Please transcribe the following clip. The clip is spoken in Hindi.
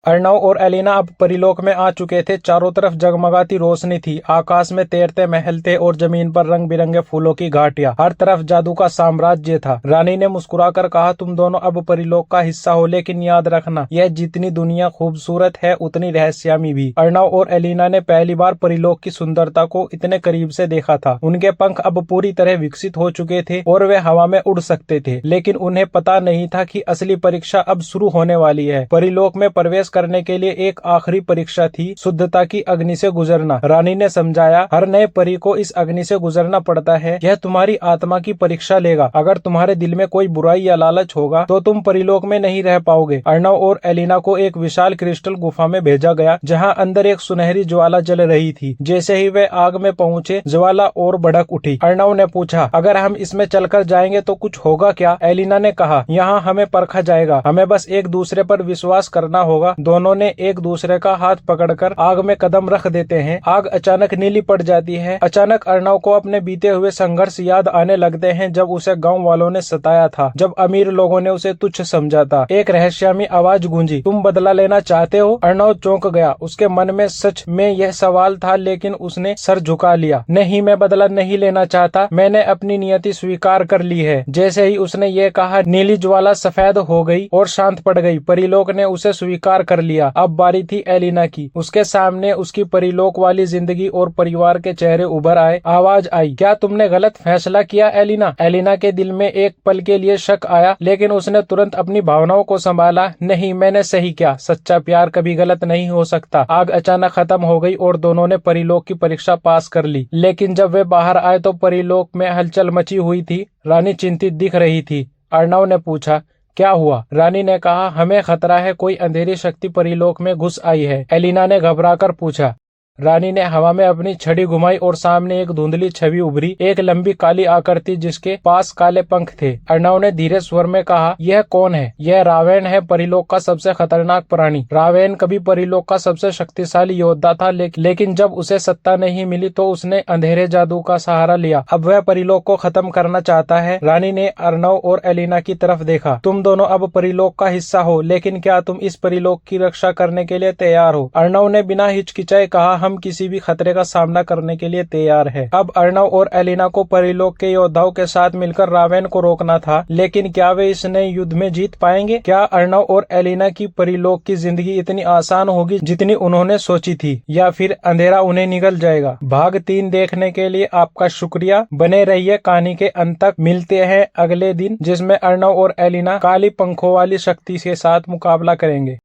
अर्णव और एलिना अब परीलोक में आ चुके थे। चारों तरफ जगमगाती रोशनी थी, आकाश में तैरते महल थे और जमीन पर रंग बिरंगे फूलों की घाटियां। हर तरफ जादू का साम्राज्य था। रानी ने मुस्कुराकर कहा, तुम दोनों अब परीलोक का हिस्सा हो, लेकिन याद रखना, यह जितनी दुनिया खूबसूरत है उतनी रहस्यामी भी। अर्णव और एलिना ने पहली बार परीलोक की सुंदरता को इतने करीब से देखा था। उनके पंख अब पूरी तरह विकसित हो चुके थे और वे हवा में उड़ सकते थे, लेकिन उन्हें पता नहीं था कि असली परीक्षा अब शुरू होने वाली है। परीलोक में प्रवेश करने के लिए एक आखिरी परीक्षा थी, शुद्धता की अग्नि से गुजरना। रानी ने समझाया, हर नए परी को इस अग्नि से गुजरना पड़ता है। यह तुम्हारी आत्मा की परीक्षा लेगा। अगर तुम्हारे दिल में कोई बुराई या लालच होगा तो तुम परीलोक में नहीं रह पाओगे। अर्णव और एलिना को एक विशाल क्रिस्टल गुफा में भेजा गया, जहाँ अंदर एक सुनहरी ज्वाला जल रही थी। जैसे ही वे आग में पहुँचे, ज्वाला और भड़क उठी। अर्णव ने पूछा, अगर हम इसमें चलकर जाएंगे तो कुछ होगा क्या? एलिना ने कहा, यहाँ हमें परखा जाएगा, हमें बस एक दूसरे पर विश्वास करना होगा। दोनों ने एक दूसरे का हाथ पकड़कर आग में कदम रख देते हैं। आग अचानक नीली पड़ जाती है। अचानक अर्णव को अपने बीते हुए संघर्ष याद आने लगते हैं, जब उसे गांव वालों ने सताया था, जब अमीर लोगों ने उसे तुच्छ समझा था। एक रहस्यमयी आवाज गूंजी, तुम बदला लेना चाहते हो? अर्णव चौंक गया। उसके मन में सच में यह सवाल था, लेकिन उसने सर झुका लिया। नहीं, मैं बदला नहीं लेना चाहता। मैंने अपनी नियति स्वीकार कर ली है। जैसे ही उसने ये कहा, नीली ज्वाला सफेद हो गई और शांत पड़ गई। परीलोक ने उसे स्वीकार कर लिया। अब बारी थी एलिना की। उसके सामने उसकी परीलोक वाली जिंदगी और परिवार के चेहरे उभर आए। आवाज आई, क्या तुमने गलत फैसला किया एलिना? एलिना के दिल में एक पल के लिए शक आया, लेकिन उसने तुरंत अपनी भावनाओं को संभाला। नहीं, मैंने सही किया। सच्चा प्यार कभी गलत नहीं हो सकता। आग अचानक खत्म हो गई और दोनों ने परीलोक की परीक्षा पास कर ली। लेकिन जब वे बाहर आए तो परीलोक में हलचल मची हुई थी। रानी चिंतित दिख रही थी। अर्णव ने पूछा, क्या हुआ? रानी ने कहा, हमें खतरा है, कोई अंधेरी शक्ति परीलोक में घुस आई है। एलिना ने घबराकर पूछा। रानी ने हवा में अपनी छड़ी घुमाई और सामने एक धुंधली छवि उभरी, एक लंबी काली आकृति जिसके पास काले पंख थे। अर्णव ने धीरे स्वर में कहा, यह कौन है? यह रावण है, परीलोक का सबसे खतरनाक प्राणी। रावण कभी परीलोक का सबसे शक्तिशाली योद्धा था, लेकिन जब उसे सत्ता नहीं मिली तो उसने अंधेरे जादू का सहारा लिया। अब वह परीलोक को खत्म करना चाहता है। रानी ने अर्णव और एलिना की तरफ देखा। तुम दोनों अब परीलोक का हिस्सा हो, लेकिन क्या तुम इस परीलोक की रक्षा करने के लिए तैयार हो? अर्णव ने बिना हिचकिचाए कहा, हम किसी भी खतरे का सामना करने के लिए तैयार है। अब अर्णव और एलिना को परीलोक के योद्धाओं के साथ मिलकर रावण को रोकना था, लेकिन क्या वे इस नए युद्ध में जीत पाएंगे? क्या अर्णव और एलिना की परीलोक की जिंदगी इतनी आसान होगी जितनी उन्होंने सोची थी, या फिर अंधेरा उन्हें निगल जाएगा? भाग 3 देखने के लिए आपका शुक्रिया। बने रहिए कहानी के अंत तक। मिलते हैं अगले दिन, जिसमें अर्णव और एलिना काली पंखों वाली शक्ति के साथ मुकाबला करेंगे।